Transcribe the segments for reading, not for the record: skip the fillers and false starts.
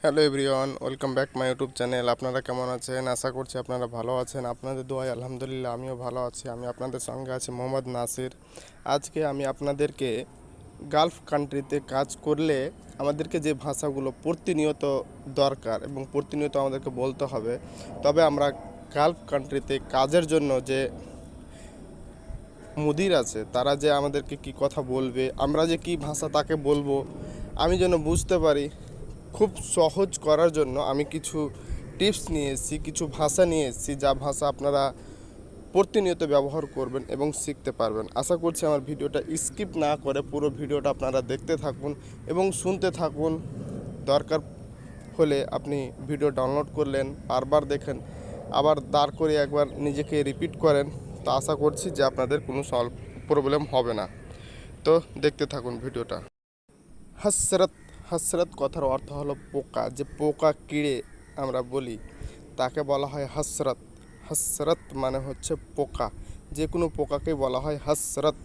Hello everyone, welcome back my YouTube channel. আপনারা কেমন আছেন? আশা করছি আপনারা ভালো আছেন। আপনাদের দোয়ায় আলহামদুলিল্লাহ আমিও ভালো আছি। আমি আপনাদের সঙ্গে আছি মোহাম্মদ নাসির। আজকে আমি আপনাদেরকে গালফ কান্ট্রিতে কাজ করলে আমাদেরকে যে ভাষাগুলো প্রতিনিয়ত দরকার এবং প্রতিনিয়ত আমাদেরকে বলতে হবে, তবে আমরা গালফ কান্ট্রিতে কাজের জন্য যে মুদির আছে তারা যে আমাদেরকে কি কথা বলবে, আমরা যে কি ভাষা তাকে বলবো, আমি যেন বুঝতে পারি, খুব সহজ করার জন্য আমি কিছু টিপস নিয়ে এসেছি, কিছু ভাষা নিয়ে এসেছি, যা ভাষা আপনারা প্রতিনিয়ত ব্যবহার করবেন এবং শিখতে পারবেন। আশা করছি আমার ভিডিওটা স্কিপ না করে পুরো ভিডিওটা আপনারা দেখতে থাকুন এবং শুনতে থাকুন। দরকার হলে আপনি ভিডিও ডাউনলোড করলেন, বারবার দেখেন, আবার দাঁড় করে একবার নিজেকে রিপিট করেন, তো আশা করছি যে আপনাদের কোনো প্রবলেম হবে না। তো দেখতে থাকুন ভিডিওটা। হাসরত, হাসরত কথার অর্থ হলো পোকা। যে পোকা কিড়ে আমরা বলি তাকে বলা হয় হাসরত। হাসরত মানে হচ্ছে পোকা, যে কোনো পোকাকেই বলা হয় হাসরত।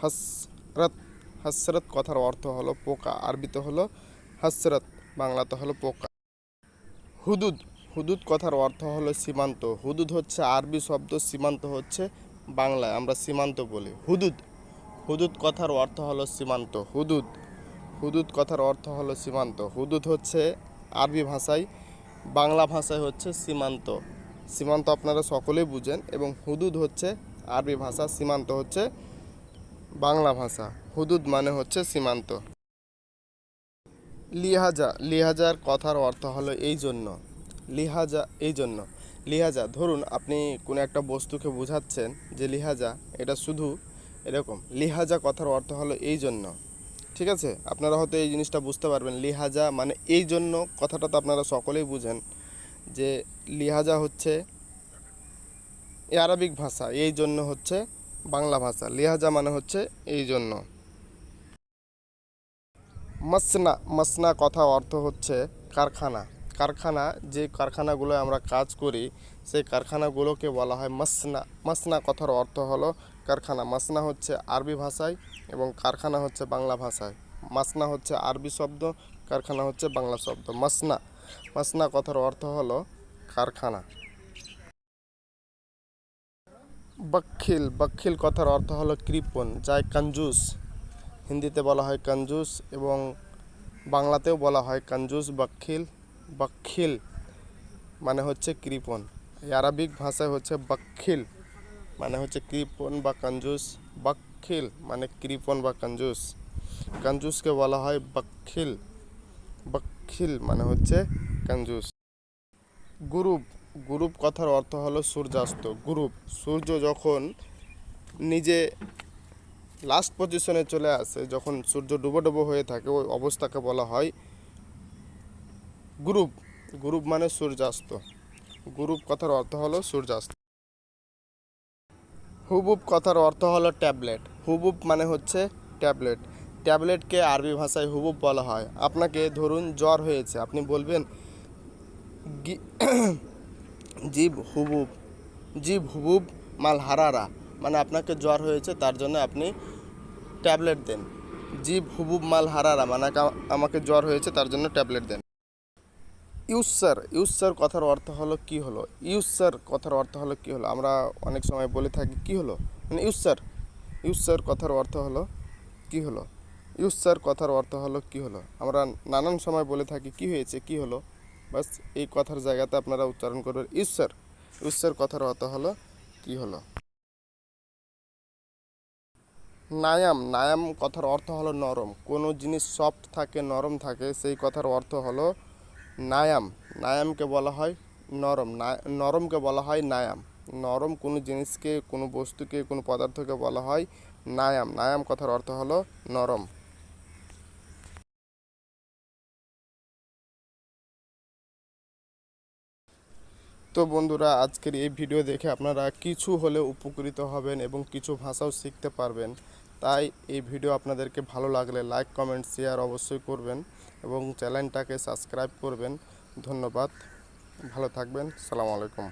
হাসরত, হাসরত কথার অর্থ হলো পোকা, আরবিতে হলো হাসরত, বাংলাতে হলো পোকা। হুদুদ, হুদুদ কথার অর্থ হলো সীমান্ত। হুদুদ হচ্ছে আরবি শব্দ, সীমান্ত হচ্ছে বাংলায় আমরা সীমান্ত বলি। হুদুদ, হুদুদ কথার অর্থ হলো সীমান্ত। হুদুদ, হুদুদ কথার অর্থ হলো সীমান্ত। হুদুদ হচ্ছে আরবি ভাষায়, বাংলা ভাষায় হচ্ছে সীমান্ত। সীমান্ত আপনারা সকলেই বুঝেন, এবং হুদুদ হচ্ছে আরবি ভাষা, সীমান্ত হচ্ছে বাংলা ভাষা। হুদুদ মানে হচ্ছে সীমান্ত। লিহাজা, লিহাজার কথার অর্থ হলো এই জন্য। লিহাজা এই জন্য। লিহাজা, ধরুন আপনি কোনো একটা বস্তুকে বোঝাচ্ছেন যে লিহাজা, এটা শুধু এরকম। লিহাজা কথার অর্থ হলো এই জন্য। ঠিক আছে, আপনারা হয়তো এই জিনিসটা বুঝতে পারবেন। লিহাজা মানে এই জন্য, কথাটা তো আপনারা সকলেই বুঝেন যে লিহাজা হচ্ছে আরবিক ভাষা, এই জন্য হচ্ছে বাংলা ভাষা। লিহাজা মানে হচ্ছে এই জন্য। মাসনা, মাসনা কথা অর্থ হচ্ছে কারখানা। কারখানা, যে কারখানাগুলো আমরা কাজ করি সেই কারখানাগুলোকে বলা হয় মাসনা। মাসনা কথার অর্থ হলো কারখানা। মাসনা হচ্ছে আরবি ভাষায় এবং কারখানা হচ্ছে বাংলা ভাষায়। মাসনা হচ্ছে আরবি শব্দ, কারখানা হচ্ছে বাংলা শব্দ। মাসনা, মাসনা কথার অর্থ হলো কারখানা। বখিল, বখিল কথার অর্থ হলো কৃপণ, যাই কঞ্জুস। হিন্দিতে বলা হয় কঞ্জুস এবং বাংলাতেও বলা হয় কঞ্জুস, বখিল। বখিল মানে হচ্ছে কৃপণ। আরবিক ভাষায় হচ্ছে বখিল মানে হচ্ছে কৃপণ বা কঞ্জুস। বখিল মানে কৃপণ বা কঞ্জুস। কঞ্জুসকে বলা হয় বখিল। বখিল মানে হচ্ছে কঞ্জুস। গুরুব, গুরুব কথার অর্থ হলো সূর্যাস্ত। গুরুব, সূর্য যখন নিজে লাস্ট পজিশনে চলে আসে, যখন সূর্য ডুবো ডুবো হয়ে থাকে, ওই অবস্থাকে বলা হয় গুরুব। গুরুব মানে সূর্যাস্ত। গুরুব কথার অর্থ হলো সূর্যাস্ত। হুবুব কথার অর্থ হলো ট্যাবলেট। হুবুব মানে হচ্ছে ট্যাবলেট। ট্যাবলেটকে আরবি ভাষায় হুবুব বলা হয়। আপনাকে ধরুন জ্বর হয়েছে, আপনি বলবেন জিব হুবুব, জিব হুবুব মাল হারারা, মানে আপনাকে জ্বর হয়েছে তার জন্য আপনি ট্যাবলেট দেন। জিব হুবুব মাল হারারা মানে আমাকে জ্বর হয়েছে তার জন্য ট্যাবলেট দেন। ইউসার, ইউসার কথার অর্থ হলো কি হলো। ইউসার কথার অর্থ হলো কি হলো, আমরা অনেক সময় বলে থাকি কি হলো, মানে ইউসার। ইউসার কথার অর্থ হলো কি হলো। ইউসার কথার অর্থ হলো কি হলো, আমরা নানান সময় বলে থাকি কি হয়েছে, কি হলো। বাস এই কথার জায়গাতে আপনারা উচ্চারণ করবেন ইউসার। ইউসার কথার অর্থ হলো কি হলো। নায়াম, নায়াম কথার অর্থ হলো নরম। কোনো জিনিস সফট থাকে, নরম থাকে, সেই কথার অর্থ হলো নায়াম। নায়ামকে বলা হয় নরম। নরমকে বলা হয় নায়াম। নরম কোনো জিনিসকে, কোনো বস্তুকে, কোনো পদার্থকে বলা হয় নায়াম। নায়াম কথার অর্থ হলো নরম। তো বন্ধুরা, আজকের এই ভিডিও দেখে আপনারা কিছু হলেও উপকৃত হবেন এবং কিছু ভাষাও শিখতে পারবেন। তাই এই ভিডিও আপনাদেরকে ভালো লাগলে লাইক, কমেন্ট, শেয়ার অবশ্যই করবেন এবং চ্যানেলটাকে সাবস্ক্রাইব করবেন। ধন্যবাদ, ভালো থাকবেন, সালাম আলাইকুম।